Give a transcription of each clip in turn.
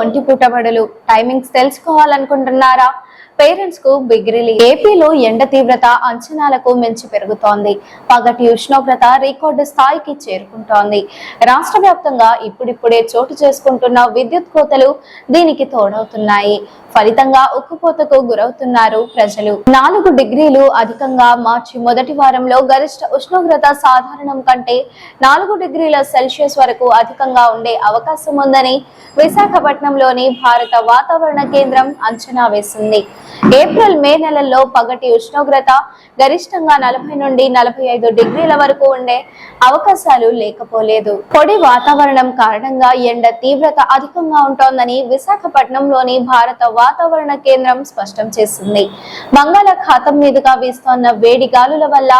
ఒంటి పూట బడులు టైమింగ్స్ తెలుసుకోవాలనుకుంటున్నారా? పేరెంట్స్ కు బిగ్ రిలీఫ్. ఏపీలో ఎండ తీవ్రత అంచనాలకు మించి పెరుగుతోంది. పగటి ఉష్ణోగ్రత రికార్డు స్థాయికి చేరుకుంటోంది. రాష్ట్ర వ్యాప్తంగా ఇప్పుడిప్పుడే చోటు చేసుకుంటున్న విద్యుత్ కోతలు దీనికి తోడవుతున్నాయి. ఫలితంగా ఉక్కుపోతకు గురవుతున్నారు ప్రజలు. 4 డిగ్రీలు అధికంగా మార్చి మొదటి వారంలో గరిష్ట ఉష్ణోగ్రత సాధారణం కంటే 4 డిగ్రీల సెల్సియస్ వరకు అధికంగా ఉండే అవకాశం ఉందని విశాఖపట్నంలోని భారత వాతావరణ కేంద్రం అంచనా వేసింది. ఏప్రిల్ మే నెలల్లో పగటి ఉష్ణోగ్రత గరిష్టంగా 40 నుండి 45 డిగ్రీల వరకు ఉండే అవకాశాలు లేకపోలేదు. పొడి వాతావరణం కారణంగా ఎండ తీవ్రత అధికంగా ఉంటోందని విశాఖపట్నంలోని భారత వాతావరణ కేంద్రం స్పష్టం చేసింది. బంగాళాఖాతం మీదుగా వీస్తోన్న వేడి గాలుల వల్ల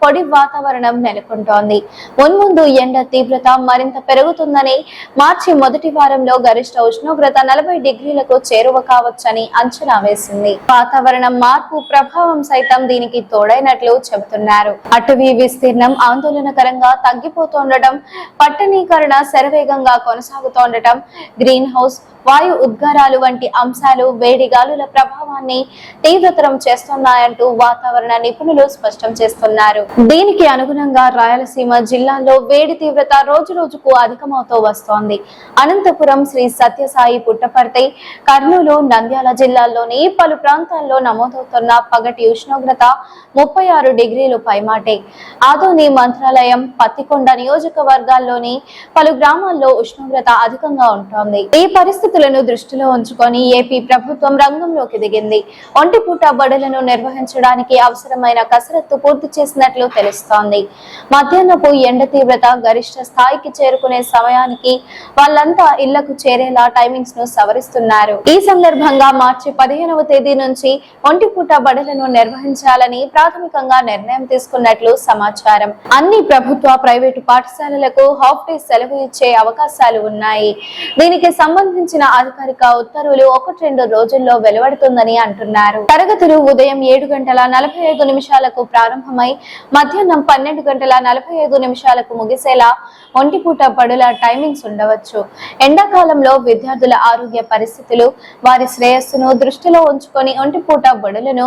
పొడి వాతావరణం నెలకొంటోంది. మున్ముందు ఎండ తీవ్రత మరింత పెరుగుతుందని, మార్చి మొదటి వారంలో గరిష్ట ఉష్ణోగ్రత 40 డిగ్రీలకు చేరువ కావచ్చని అంచనా వేసింది. వాతావరణం మార్పు ప్రభావం సైతం దీనికి తోడైనట్లు చెబుతున్నారు. అటవీ విస్తీర్ణం ఆందోళనకరంగా తగ్గిపోతుండటం, పట్టణీకరణ శరవేగంగా కొనసాగుతుండటం, గ్రీన్ హౌస్ వాయు ఉద్గారాలు వంటి అంశాలు వేడి గాలుల ప్రభావాన్ని తీవ్రతరం చేస్తున్నాయంటూ వాతావరణ నిపుణులు స్పష్టం చేస్తున్నారు. దీనికి అనుగుణంగా రాయలసీమ జిల్లాల్లో వేడి తీవ్రత రోజు రోజుకు అధికమవుతూ వస్తోంది. అనంతపురం, శ్రీ సత్యసాయి పుట్టపర్తి, కర్నూలు, నంద్యాల జిల్లాల్లోని పలు ప్రాంతాల్లో నమోదవుతున్న పగటి ఉష్ణోగ్రత 36 డిగ్రీలు పైమాటే. ఆదోని, మంత్రాలయం, పత్తికొండ నియోజకవర్గాల్లోని పలు గ్రామాల్లో ఉష్ణోగ్రత అధికంగా ఉంటోంది. ఈ పరిస్థితులను దృష్టిలో ఉంచుకొని ఏపీ ప్రభుత్వం రంగంలోకి దిగింది. ఒంటిపూట బడులను నిర్వహించడానికి అవసరమైన కసరత్తు పూర్తి చేసినట్లు తెలుస్తోంది. మధ్యాహ్నపు ఎండ తీవ్రత గరిష్ట స్థాయికి చేరుకునే సమయానికి వాళ్ళంతా ఇళ్లకు చేరేలా టైమింగ్స్ ను సవరిస్తున్నారు. ఈ సందర్భంగా మార్చి 15వ తేదీ నుంచి ఒంటిపూట బడులను నిర్వహించాలని ప్రాథమికంగా నిర్ణయం తీసుకున్నట్లు సమాచారం. అన్ని ప్రభుత్వ, ప్రైవేటు పాఠశాలలకు హాఫ్ డే సెలవు ఇచ్చే అవకాశాలు ఉన్నాయి. దీనికి సంబంధించిన అధికారిక ఉత్తర్వులు 1-2 రోజుల్లో వెలువడుతుందని అంటున్నారు. తరగతులు ఉదయం 7:45 ప్రారంభమై మధ్యాహ్నం 12:45 ముగిసేలా ఒంటిపూట బడుల టైమింగ్స్ ఉండవచ్చు. ఎండాకాలంలో విద్యార్థుల ఆరోగ్య పరిస్థితులు, వారి శ్రేయస్సును దృష్టిలో ఉంచుకొని ఒంటిపూట బడులను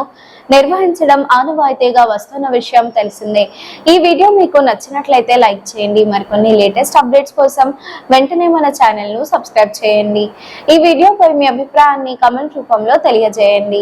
నిర్వహించడం ఆనవాయితీగా వస్తున్న విషయం తెలిసిందే. ఈ వీడియో మీకు నచ్చినట్లయితే లైక్ చేయండి. మరికొన్ని లేటెస్ట్ అప్డేట్స్ కోసం వెంటనే మన ఛానల్ ను సబ్స్క్రైబ్ చేయండి. ఈ వీడియోపై మీ అభిప్రాయాన్ని కామెంట్ రూపంలో తెలియజేయండి.